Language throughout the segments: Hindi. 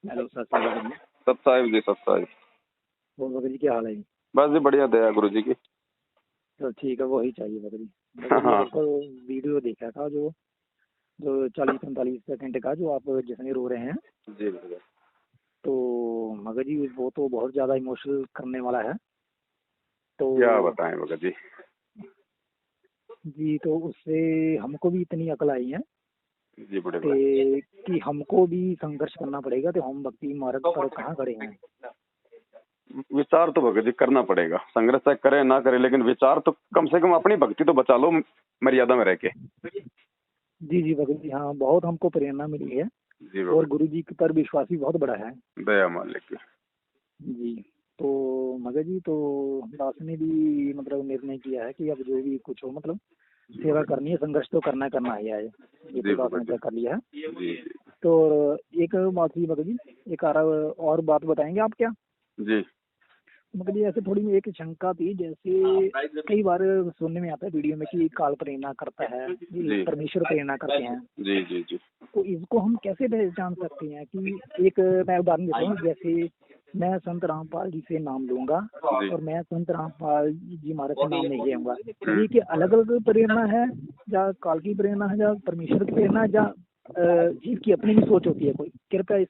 हेलो सत श्री अकाल जी। सत साहिब जी, सत साहिब। और भगत जी क्या हाल है जी? बस जी बढ़िया, दया गुरु जी की। तो ठीक है, वही चाहिए भगत जी। भगत जी हाँ आपका वीडियो देखा था जो जो 40-45 सेकंड का, जो आप जिसमें रो रहे हैं। जी भैया। तो भगत जी वो तो बहुत ज़्यादा इमोशनल करने वाला है। तो क्या बताएं भगत जी। जी, तो उससे हमको भी इतनी अकल आई है जी बड़े भाई। कि हमको भी संघर्ष करना पड़ेगा। तो हम भक्ति मार्ग पर कहाँ खड़े हैं? विचार तो भगत जी करना पड़ेगा, संघर्ष चाहे करे ना करे, लेकिन विचार तो कम से कम अपनी भक्ति तो बचा लो मर्यादा में रह के। जी जी भगत जी, हाँ, बहुत हमको प्रेरणा मिली है। जी और भगत। गुरु जी पर विश्वास भी बहुत बड़ा है। दया मालिक की। जी। तो मगर जी, तो दास ने भी मतलब निर्णय किया है कि अब जो भी कुछ हो, मतलब सेवा करनी है, संघर्ष तो करना ही है। ये जी तो दास ने भगत जी। तय कर लिया है। जी जी तो एक बात जी मगर जी, एक और बात बताएंगे आप क्या? जी मगर जी ऐसे थोड़ी एक शंका थी, जैसे कई बार सुनने में आता है वीडियो में कि काल प्रेरणा करता है, ये जी परमेश्वर प्रेरणा करते हैं। जी जी जी तो इसको हम कैसे पहचान सकते हैं? कि एक मैं उदाहरण देता हूँ, जैसे मैं संत रामपाल जी से नाम लूंगा जी। और मैं संत रामपाल जी महाराज से नाम नहीं लेऊंगा, ये कि अलग अलग प्रेरणा है? या काल की प्रेरणा है, या परमेश्वर की प्रेरणा है, या जीव की अपनी भी सोच होती है कोई? कृपया इस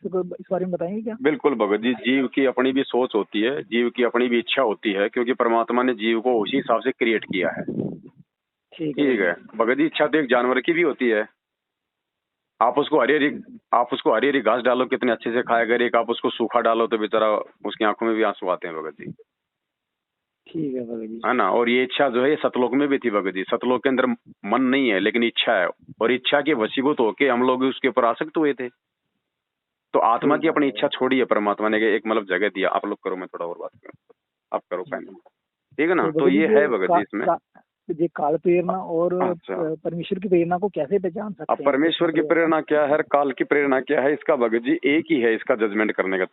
बारे में बताएंगे क्या? बिल्कुल भगत जी, जीव की अपनी भी सोच होती है, जीव की अपनी भी इच्छा होती है, क्योंकि परमात्मा ने जीव को उसी हिसाब से क्रिएट किया है। ठीक है ठीक भाई। है भगत जी, इच्छा तो एक जानवर की भी होती है। आप उसको हरी हरी आप उसको हरी हरी घास डालो, कितने अच्छे से खाएगा। एक आप उसको सूखा डालो तो बेचारा उसकी आंखों में भी आंसू आते हैं भगत जी, ठीक है भगत जी। है ना। और ये इच्छा जो है ये सतलोक में भी थी भगत जी। सतलोक के अंदर मन नहीं है, लेकिन इच्छा है, और इच्छा के वशीभूत होके हम लोग उसके ऊपर आसक्त हुए थे। तो आत्मा ठीक की बात अपनी है इच्छा भाई। छोड़ी है परमात्मा ने, एक मतलब जगह दिया, आप लोग करो, मैं थोड़ा और बात करूँ, आप करो जी पहले। जी। ठीक है ना, तो तो भगत जी ये है भगत जी इसमें। ये काल प्रेरणा और अच्छा, परमेश्वर की प्रेरणा को कैसे पहचान अब सकते हैं? कुछ परमेश्वर की मतलब ऐसा। प्रेरणा क्या है और काल की प्रेरणा क्या है, इसका भगत जी एक ही है इसका जजमेंट करने का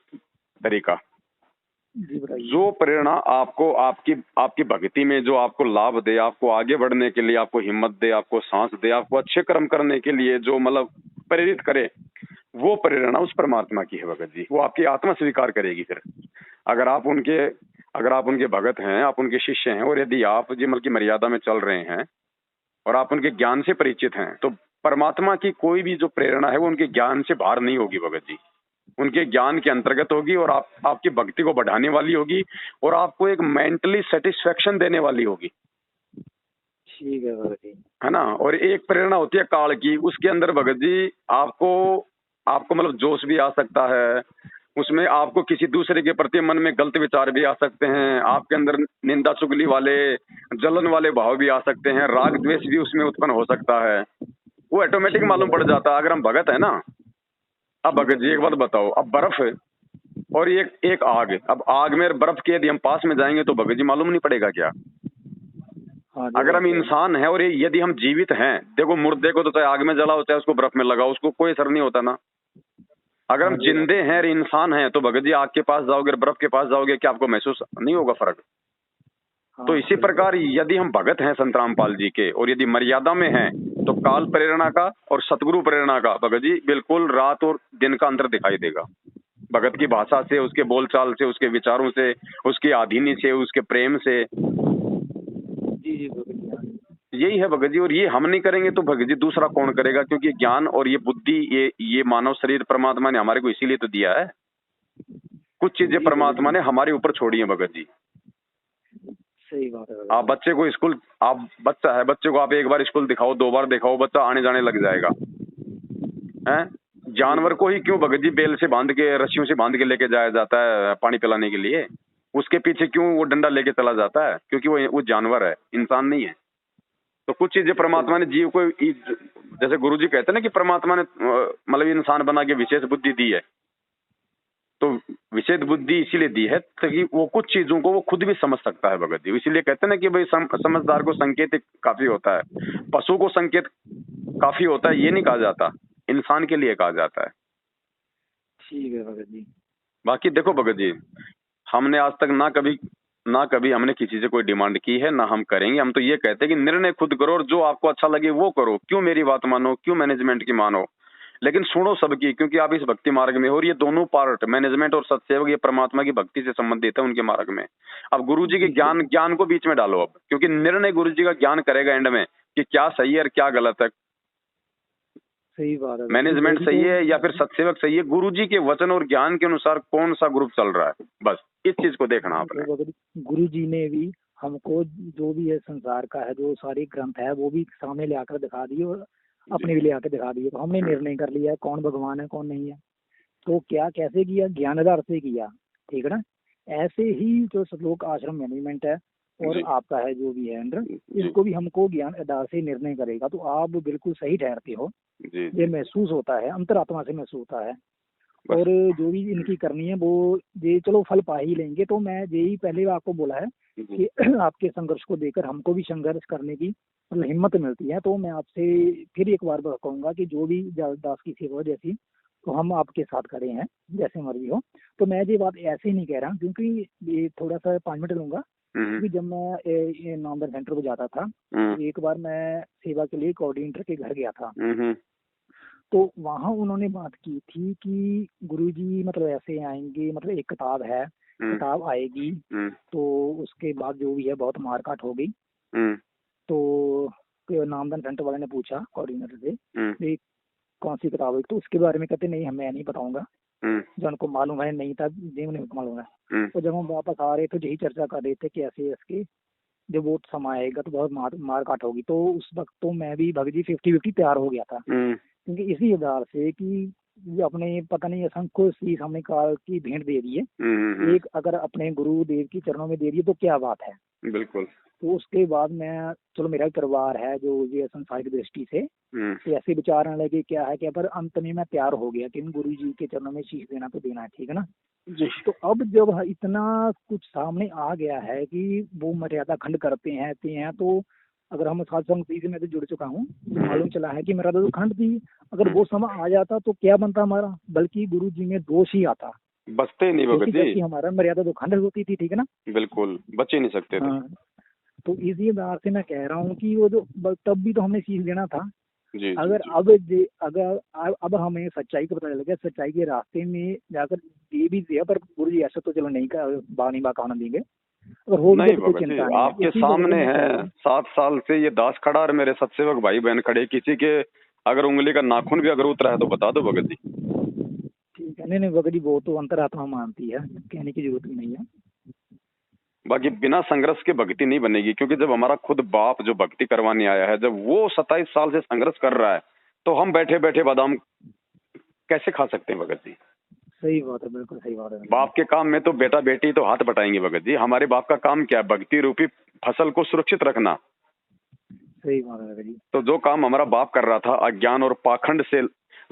तरीका। जी बताइए। जो प्रेरणा आपको आपकी आपकी भक्ति में जो आपको लाभ दे, आपको आगे बढ़ने के लिए, आपको हिम्मत दे, आपको सांस दे, आपको अच्छे कर्म करने के लिए जो मतलब प्रेरित करे, वो प्रेरणा उस परमात्मा की है भगत जी। वो आपकी आत्मा स्वीकार करेगी फिर। अगर आप उनके अगर आप उनके भगत हैं, आप उनके शिष्य हैं, और यदि आप जी मतलब की मर्यादा में चल रहे हैं और आप उनके ज्ञान से परिचित हैं, तो परमात्मा की कोई भी जो प्रेरणा है वो उनके ज्ञान से बाहर नहीं होगी भगत जी, उनके ज्ञान के अंतर्गत होगी, और आपकी भक्ति को बढ़ाने वाली होगी, और आपको एक मेंटली सेटिस्फेक्शन देने वाली होगी, ठीक है भगत जी। है ना। और एक प्रेरणा होती है काल की, उसके अंदर भगत जी आपको आपको मतलब जोश भी आ सकता है, उसमें आपको किसी दूसरे के प्रति मन में गलत विचार भी आ सकते हैं, आपके अंदर निंदा चुगली वाले जलन वाले भाव भी आ सकते हैं, राग द्वेष भी उसमें उत्पन्न हो सकता है। वो ऑटोमेटिक ठीक है मालूम पड़ भगत जी। जाता है अगर हम भगत है ना। अब ठीक है भगत जी एक भगत बात जी। बताओ, अब बर्फ है और एक एक आग है। अब आग में बर्फ के यदि हम पास में जाएंगे तो भगत जी मालूम नहीं पड़ेगा क्या? हाँ, ये अगर बात हम तो है। इंसान हैं और यदि हम जीवित हैं, देखो मुर्दे को तो चाहे आग में जलाओ चाहे उसको बर्फ में लगाओ, उसको कोई असर नहीं होता ना। अगर हम हाँ, ये बात जिंदे तो हैं है। और इंसान हैं तो भगत जी आग के पास जाओगे और बर्फ के पास जाओगे, क्या आपको महसूस नहीं होगा फर्क? हाँ तो हाँ, इसी बिल्कुल। प्रकार यदि हम भगत हैं संत रामपाल जी के और यदि मर्यादा में हैं, तो काल प्रेरणा का और सतगुरु प्रेरणा का भगत जी बिल्कुल रात और दिन का अंतर दिखाई देगा। भगत की भाषा से, उसके बोलचाल से, उसके विचारों से, उसकी आधीनी से, उसके प्रेम से, जी जी भगत जी, हाँ। यही है भगत जी। और ये हम नहीं करेंगे तो भगत जी दूसरा कौन करेगा? क्योंकि ज्ञान और ये बुद्धि, ये मानव शरीर परमात्मा ने हमारे को इसीलिए तो दिया है। कुछ चीजें जी भगत परमात्मा जी, ने हमारे ऊपर छोड़ी है भगत जी। सही बात है भगत आप जी। बच्चे को स्कूल आप बच्चा है, बच्चे को आप एक बार स्कूल दिखाओ, दो बार दिखाओ, बच्चा आने जाने लग जाएगा, हैं। जी जानवर को भगत ही क्यों भगत जी बेल से बांध के, रस्सियों से बांध के लेके जाया जाता है पानी पिलाने के लिए? उसके पीछे क्यों वो डंडा लेके चला जाता है? क्योंकि वो जानवर है, इंसान नहीं है। तो कुछ चीजें जी, सही परमात्मा बात ने जीव को जैसे गुरु जी कहते हैं ना कि परमात्मा ने मतलब इंसान बना के विशेष बुद्धि दी है। तो विशेष बुद्धि इसीलिए दी है ताकि वो कुछ चीजों को वो खुद भी समझ सकता है भगत जी। इसीलिए कहते हैं ना कि भाई समझदार को संकेत काफी होता है, पशु को संकेत काफी होता है, ये नहीं कहा जाता, इंसान के लिए कहा जाता है। ठीक है भगत जी। बाकी देखो भगत जी, हमने आज तक ना कभी हमने किसी से कोई डिमांड की है, ना हम करेंगे। हम तो ये कहते हैं कि निर्णय खुद करो और जो आपको अच्छा लगे वो करो। क्यों मेरी बात मानो, क्यों मैनेजमेंट की मानो? लेकिन सुनो सबकी, क्योंकि आप इस भक्ति मार्ग में हो, और ये दोनों पार्ट मैनेजमेंट और सत्सेवक ये परमात्मा की भक्ति से संबंधित है उनके मार्ग में। अब गुरु जी के ज्ञान को बीच में डालो अब, क्योंकि निर्णय गुरु जी का ज्ञान करेगा एंड में कि क्या सही है और क्या गलत है। सही बात है। मैनेजमेंट सही है या फिर सत्सेवक सही है, गुरु जी के वचन और ज्ञान के अनुसार कौन सा ग्रुप चल रहा है, बस इस चीज को देखना आपने। गुरु जी ने भी हमको जो भी है संसार का है, जो सारे ग्रंथ है वो भी सामने ले आकर दिखा दिए और अपने भी ले आकर दिखा दिए। तो हमने निर्णय कर लिया है कौन भगवान है कौन नहीं है। तो क्या कैसे किया, ज्ञान आधार से किया, ठीक है ना। ऐसे ही जो श्लोक आश्रम मैनेजमेंट है और आपका है जो भी है अंदर, इसको भी हमको ज्ञान आधार से निर्णय करेगा। तो आप बिल्कुल सही ठहरते हो, ये महसूस होता है, अंतरात्मा से महसूस होता है। और जो भी इनकी करनी है वो ये चलो फल पा ही लेंगे। तो मैं यही पहले आपको बोला है कि आपके संघर्ष को देखकर हमको भी संघर्ष करने की मतलब हिम्मत मिलती है। तो मैं आपसे फिर एक बार कहूंगा कि जो भी दास की सेवा जैसी तो हम आपके साथ खड़े हैं, जैसे मर्जी हो। तो मैं ये बात ऐसे ही नहीं कह रहा, क्योंकि ये थोड़ा सा 5 मिनट लूंगा। क्योंकि जब मैं नामदान सेंटर को जाता था तो एक बार मैं सेवा के लिए कोऑर्डिनेटर के घर गया था। तो वहाँ उन्होंने बात की थी कि गुरुजी मतलब ऐसे आएंगे, मतलब एक किताब है, किताब आएगी तो उसके बाद जो भी है बहुत मारकाट हो गई। तो नामदान सेंटर वाले ने पूछा कोऑर्डिनेटर से कौन सी किताब है, तो उसके बारे में कहते नहीं मैं नहीं बताऊंगा, जो उनको मालूम है नहीं था जी उन्हें मालूम है। तो जब हम वापस आ रहे थे यही चर्चा कर रहे थे कि ऐसे इसके जब वो समय आएगा तो बहुत मार काट होगी। तो उस वक्त तो मैं भी भगत जी 50-50 तैयार हो गया था, क्योंकि इसी आधार से कि अपने पता नहीं असंख्य शीश हमने काल की भेंट दे दी है, एक अगर अपने गुरुदेव की चरणों में दे दी तो क्या बात है। बिल्कुल। तो उसके बाद मैं चलो मेरा परिवार है जो ये संसारिक दृष्टि से तो ऐसे विचार आने लगे क्या है क्या, पर अंत में मैं तैयार हो गया कि गुरु जी के चरणों में शीश देना तो देना है, ठीक है ना जी। तो अब जब इतना कुछ सामने आ गया है कि वो मर्यादा खंड करते हैं तो अगर हम सत्संग से मैं तो जुड़ चुका हूँ, मालूम चला है कि मेरा तो खंड थी। अगर वो समय आ जाता तो क्या बनता हमारा, बल्कि गुरु जी में दोष ही आता, बचते नहीं भगत जी, हमारा मर्यादा तो खंड होती थी, ठीक है ना। बिल्कुल बच ही नहीं सकते थे। तो इसी आधार से मैं कह रहा हूँ कि वो जो तब भी तो हमने सीख देना था। जी, अगर जी, अब हमें सच्चाई का पता चल गया, सच्चाई के रास्ते में जाकर ये भी दिया, पर गुरु जी ऐसा तो चलो नहीं का कहना देंगे और हो नहीं बाबा जी, आपके सामने है 7 साल से ये दास खड़ा और मेरे सत्सेवक भाई बहन खड़े, किसी के अगर उंगली का नाखून भी अगर उतरा है तो बता दो भगत जी। ठीक है, नहीं भगत जी वो तो अंतरात्मा मानती है, कहने की जरूरत नहीं है। बाकी बिना संघर्ष के भक्ति नहीं बनेगी, क्योंकि जब हमारा खुद बाप जो भक्ति करवाने आया है, जब वो 27 साल से संघर्ष कर रहा है तो हम बैठे बैठे बादाम कैसे खा सकते हैं भगत जी। सही बात है, बिल्कुल सही बात है। बाप के काम में तो बेटा बेटी तो हाथ बटाएंगे भगत जी, हमारे बाप का काम क्या है, भक्ति रूपी फसल को सुरक्षित रखना। सही बात है भगत जी। तो जो काम हमारा बाप कर रहा था अज्ञान और पाखंड से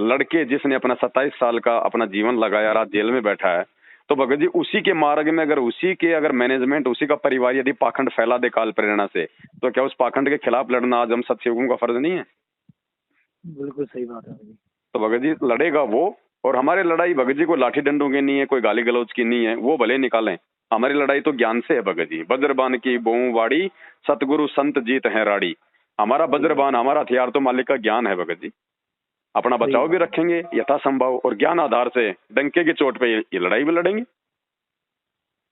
लड़के, जिसने अपना 27 साल का अपना जीवन लगाया, रात जेल में बैठा है, तो भगत जी उसी के मार्ग में अगर उसी के अगर मैनेजमेंट उसी का परिवार यदि पाखंड फैला दे काल प्रेरणा से, तो क्या उस पाखंड के खिलाफ लड़ना आज हम सत्सेवकों का फर्ज नहीं है। बिल्कुल सही बात है। तो भगत जी लड़ेगा वो, और हमारी लड़ाई भगत जी कोई लाठी डंडों की नहीं है, कोई गाली गलौज की नहीं है, वो भले निकालें, हमारी लड़ाई तो ज्ञान से है भगत जी। वज्रबान की बोऊ वाड़ी सतगुरु संत जीत है राड़ी। हमारा वज्रबान हमारा हथियार तो मालिक का ज्ञान है भगत जी। अपना बचाव भी रखेंगे यथासंभव और ज्ञान आधार से डंके की चोट पे ये लड़ाई भी लड़ेंगे।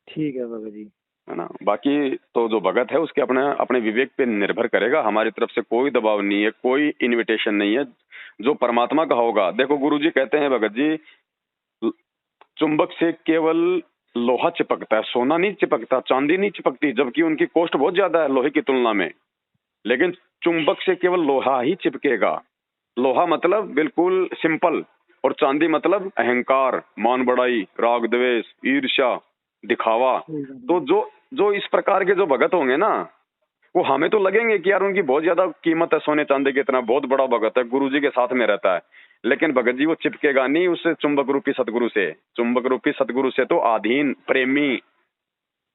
ठीक है भगत जी, है ना। बाकी तो जो भगत है उसके अपने अपने विवेक पे निर्भर करेगा, हमारी तरफ से कोई दबाव नहीं है, कोई इनविटेशन नहीं है, जो परमात्मा का होगा। देखो गुरुजी कहते हैं भगत जी, चुंबक से केवल लोहा चिपकता है, सोना नहीं चिपकता, चांदी नहीं चिपकती, जबकि उनकी कॉस्ट बहुत ज्यादा है लोहे की तुलना में, लेकिन चुंबक से केवल लोहा ही चिपकेगा। लोहा मतलब बिल्कुल सिंपल, और चांदी मतलब अहंकार, मान बढ़ाई, राग द्वेष, ईर्ष्या, दिखावा। तो जो इस प्रकार के जो भगत होंगे ना, वो हमें तो लगेंगे कि यार उनकी बहुत ज्यादा कीमत है, सोने चांदी के, इतना बहुत बड़ा भगत है, गुरुजी के साथ में रहता है, लेकिन भगत जी वो चिपकेगा नहीं उससे चुंबक रूपी सतगुरु से। चुंबक रूपी सतगुरु से तो आधीन, प्रेमी,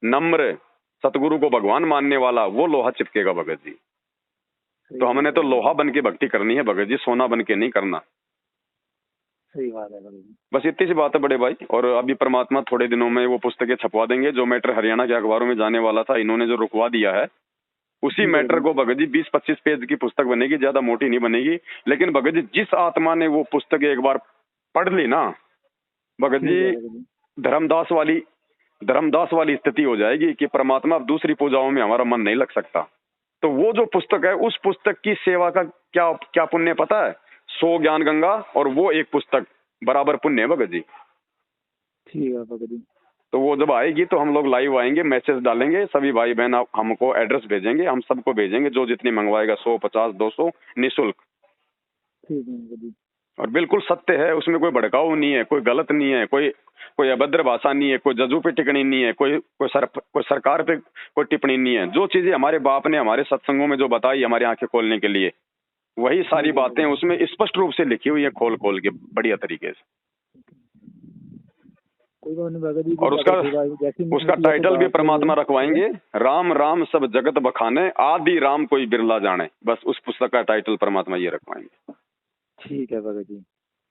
नम्र, सतगुरु को भगवान मानने वाला वो लोहा चिपकेगा भगत जी। तो हमने तो लोहा बन के भक्ति करनी है भगत जी, सोना बन के नहीं करना। सही बात है भगत जी। बस इतनी सी बात है बड़े भाई। और अभी परमात्मा थोड़े दिनों में वो पुस्तकें छपवा देंगे, जो मैटर हरियाणा के अखबारों में जाने वाला था इन्होंने जो रुकवा दिया है, उसी मैटर को भगत जी 20-25 पेज की पुस्तक बनेगी, ज्यादा मोटी नहीं बनेगी। लेकिन भगत जी जिस आत्मा ने वो पुस्तक एक बार पढ़ ली ना भगत जी, धर्मदास वाली स्थिति हो जाएगी कि परमात्मा अब दूसरी पूजाओं में हमारा मन नहीं लग सकता। तो वो जो पुस्तक है, उस पुस्तक की सेवा का क्या क्या पुण्य पता है? 100 ज्ञान गंगा और वो एक पुस्तक बराबर पुण्य है भगत जी। ठीक है भगत जी। तो वो जब आएगी तो हम लोग लाइव आएंगे, मैसेज डालेंगे, सभी भाई बहन आप हमको एड्रेस भेजेंगे, हम सबको भेजेंगे, जो जितनी मंगवाएगा 100, 50, 200 निःशुल्क। ठीक है भगत जी। और बिल्कुल सत्य है, उसमें कोई भड़काऊ नहीं है, कोई गलत नहीं है, कोई अभद्र भाषा नहीं है, कोई जजू पे टिप्पणी नहीं है, कोई सरकार पे कोई टिप्पणी नहीं है। जो चीजें हमारे बाप ने हमारे सत्संगों में जो बताई हमारी आंखें खोलने के लिए, वही सारी बातें उसमें स्पष्ट रूप से लिखी हुई है, खोल खोल के बढ़िया तरीके से। कोई बात नहीं भगत जी। और उसका टाइटल भी परमात्मा रखवाएंगे, राम राम सब जगत बखाने, आदि राम कोई बिरला जाने। बस उस पुस्तक का टाइटल परमात्मा ये रखवाएंगे। ठीक है भगत जी।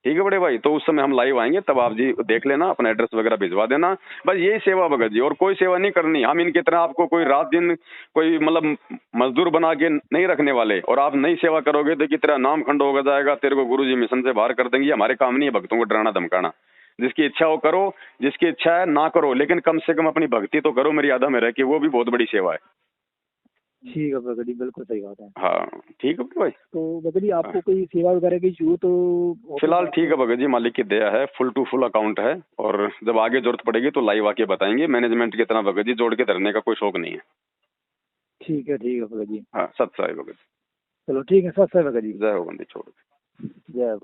ठीक है बड़े भाई, तो उस समय हम लाइव आएंगे, तब आप जी देख लेना, अपना एड्रेस वगैरह भिजवा देना। बस यही सेवा भगत जी, और कोई सेवा नहीं करनी। हम इनकी तरह आपको कोई रात दिन कोई मतलब मजदूर बना के नहीं रखने वाले। और आप नहीं सेवा करोगे तो की तरह नाम खंड होगा जाएगा, तेरे को गुरुजी मिशन से बाहर कर देंगे। हमारे काम नहीं है भक्तों को डराना धमकाना। जिसकी इच्छा हो करो, जिसकी इच्छा है ना करो, लेकिन कम से कम अपनी भक्ति तो करो मर्यादा में रह के, वो भी बहुत बड़ी सेवा है। ठीक है भगत जी, बिल्कुल सही बात है। हाँ ठीक है भाई। तो भगत जी आपको कोई सेवा वगैरह की जरूरत तो फिलहाल ठीक है भगत जी, मालिक की दया है, फुल टू फुल अकाउंट है। और जब आगे जरूरत पड़ेगी तो लाइव आके बताएंगे। मैनेजमेंट की तरह भगत जी जोड़ के धरने का कोई शौक नहीं है। ठीक है भगत जी। हाँ सत्य है भगत जी। चलो ठीक है, सत्य है भगत जी। जय हो बंदी छोड़। जय